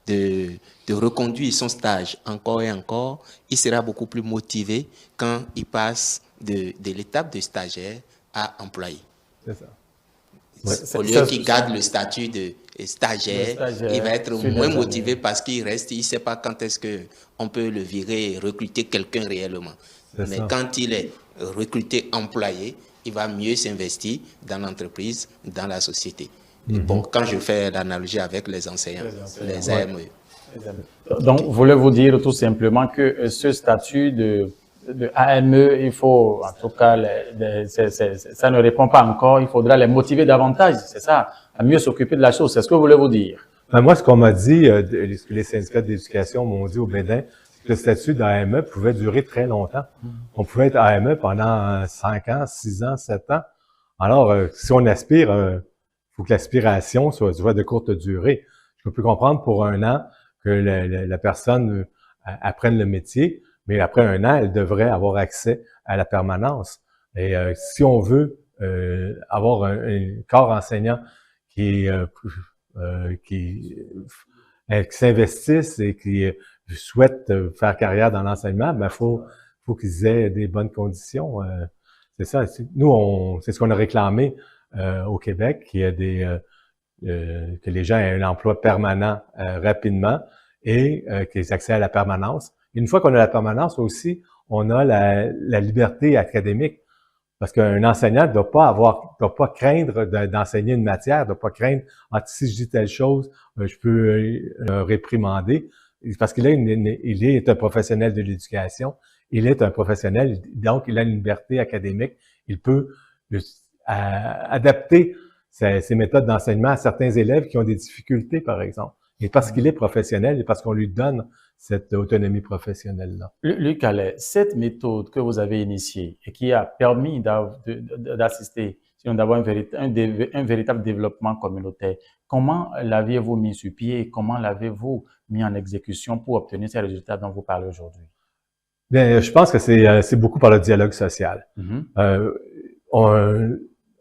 de, de reconduire son stage encore et encore, il sera beaucoup plus motivé quand il passe de l'étape de stagiaire à employé. C'est ça. Au lieu qu'il garde le statut de stagiaire, il va être moins motivé parce qu'il reste, il ne sait pas quand est-ce qu'on peut le virer et recruter quelqu'un réellement. Mais quand il est recruté employé, il va mieux s'investir dans l'entreprise, dans la société. Bon, quand je fais l'analogie avec les enseignants, les AME. Donc, voulez-vous dire tout simplement que ce statut de AME, il faut, en tout cas, ça ne répond pas encore, il faudra les motiver davantage, c'est ça, à mieux s'occuper de la chose, c'est ce que voulez-vous dire? Moi, ce qu'on m'a dit, les syndicats d'éducation m'ont dit au Bénin, c'est que le statut d'AME pouvait durer très longtemps. On pouvait être AME pendant 5 ans, 6 ans, 7 ans. Alors, si on aspire, il faut que l'aspiration soit de courte durée. Je peux comprendre pour 1 an que la personne apprenne le métier, mais après 1 an, elle devrait avoir accès à la permanence. Et si on veut avoir un corps enseignant qui s'investissent et qui souhaitent faire carrière dans l'enseignement, ben faut qu'ils aient des bonnes conditions. C'est ça. Nous, c'est ce qu'on a réclamé au Québec, qu'il y ait que les gens aient un emploi permanent rapidement et qu'ils aient accès à la permanence. Une fois qu'on a la permanence aussi, on a la liberté académique. Parce qu'un enseignant ne doit pas craindre d'enseigner une matière, ne doit pas craindre, si je dis telle chose, je peux réprimander. Parce qu'il est un professionnel de l'éducation, il est un professionnel, donc il a une liberté académique. Il peut adapter ses méthodes d'enseignement à certains élèves qui ont des difficultés, par exemple. Et parce qu'il est professionnel et parce qu'on lui donne cette autonomie professionnelle-là. Luc Allais, cette méthode que vous avez initiée et qui a permis d'assister, d'avoir un véritable développement communautaire, comment l'aviez-vous mis sur pied et comment l'avez-vous mis en exécution pour obtenir ces résultats dont vous parlez aujourd'hui? Bien, je pense que c'est beaucoup par le dialogue social. Un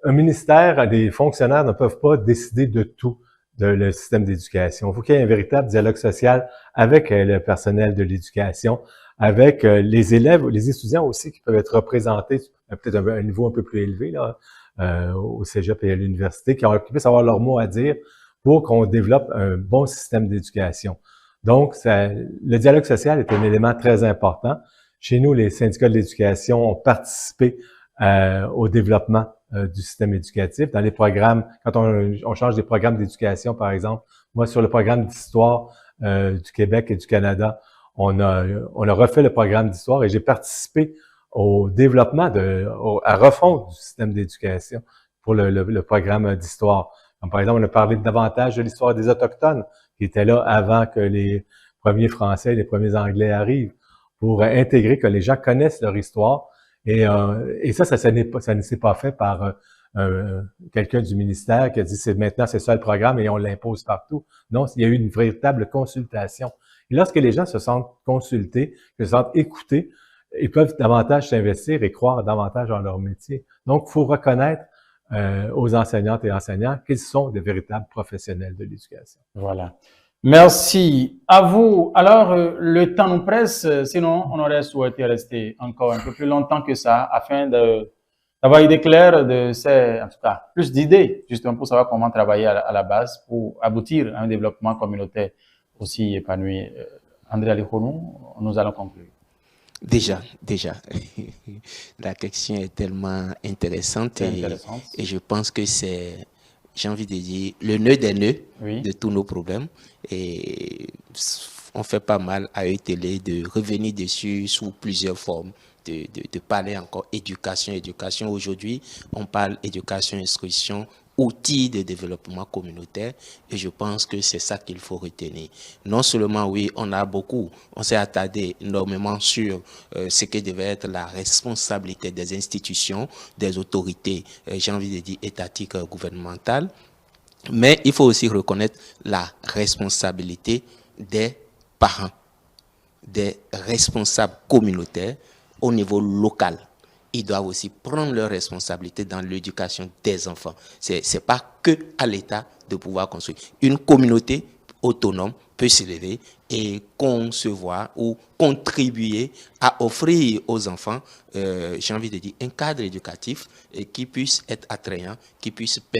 ministère, des fonctionnaires ne peuvent pas décider de tout le système d'éducation. Il faut qu'il y ait un véritable dialogue social avec le personnel de l'éducation, avec les élèves, les étudiants aussi qui peuvent être représentés, peut-être à un niveau un peu plus élevé là, au cégep et à l'université, qui puissent avoir leur mot à dire pour qu'on développe un bon système d'éducation. Donc, le dialogue social est un élément très important. Chez nous, les syndicats de l'éducation ont participé au développement du système éducatif. Dans les programmes, quand on change des programmes d'éducation, par exemple, moi, sur le programme d'histoire du Québec et du Canada, on a refait le programme d'histoire et j'ai participé au développement à refondre du système d'éducation pour le programme d'histoire. Par exemple, on a parlé davantage de l'histoire des Autochtones qui étaient là avant que les premiers Français et les premiers Anglais arrivent, pour intégrer que les gens connaissent leur histoire. Et ça ne s'est pas fait par quelqu'un du ministère qui a dit maintenant c'est ça le programme et on l'impose partout. Non, il y a eu une véritable consultation. Et lorsque les gens se sentent consultés, se sentent écoutés, ils peuvent davantage s'investir et croire davantage en leur métier. Donc, il faut reconnaître aux enseignantes et enseignants qu'ils sont des véritables professionnels de l'éducation. Voilà. Merci à vous. Alors, le temps nous presse, sinon on aurait souhaité rester encore un peu plus longtemps que ça afin d'avoir idée claire en tout cas, plus d'idées, justement pour savoir comment travailler à la base pour aboutir à un développement communautaire aussi épanoui. André Alikhonou, nous allons conclure. Déjà, la question est tellement intéressante et je pense que c'est, j'ai envie de dire, le nœud des nœuds de tous nos problèmes. Et on fait pas mal à ETL de revenir dessus sous plusieurs formes, de parler encore éducation. Aujourd'hui, on parle éducation, instruction, outils de développement communautaire et je pense que c'est ça qu'il faut retenir. Non seulement, on s'est attardé énormément sur ce que devait être la responsabilité des institutions, des autorités, j'ai envie de dire étatiques, gouvernementales, mais il faut aussi reconnaître la responsabilité des parents, des responsables communautaires au niveau local. Ils doivent aussi prendre leurs responsabilités dans l'éducation des enfants. C'est pas que à l'État de pouvoir construire. Une communauté autonome peut s'élever et concevoir ou contribuer à offrir aux enfants, j'ai envie de dire, un cadre éducatif qui puisse être attrayant, qui puisse